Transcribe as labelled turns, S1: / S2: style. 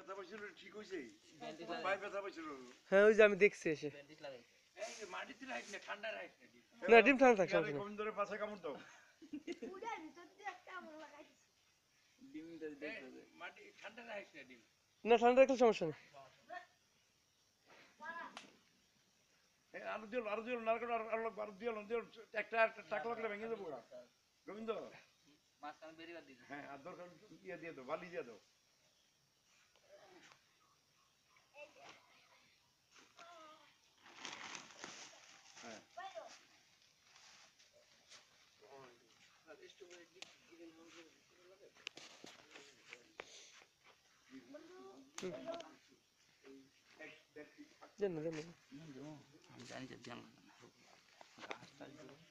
S1: ব্যথা পাইছিল ঠিক হইছে পায়ে ব্যথা পাইছিল
S2: হ্যাঁ ওই যে আমি দেখছি এসে
S1: এই যে মাটিতে রাখ না ঠান্ডা রাখ
S2: না ডিম ঠান্ডা থাক সমস্যা নেই
S1: গোবিন্দরে পাশে কামড় দাও
S3: উড়ার ভিতর দিয়ে একটা আমল লাগাইছে
S4: ডিমটা দেখতে দে
S1: মাটি ঠান্ডা রাখ না ডিম
S2: না ঠান্ডা রাখলে সমস্যা নেই
S1: আরো দিল নারকেল আরো দিল একটা টাকলা করে ভেঙে দেবো গোবিন্দ
S4: মাঝখানে বেরিয়ে দিই
S1: হ্যাঁ আর দরকার ইয়ে দিয়ে দাও বালি দিয়ে দাও হ্যাঁ
S2: জানো জানো
S4: আমি জানি যে ধ্যান গাছটা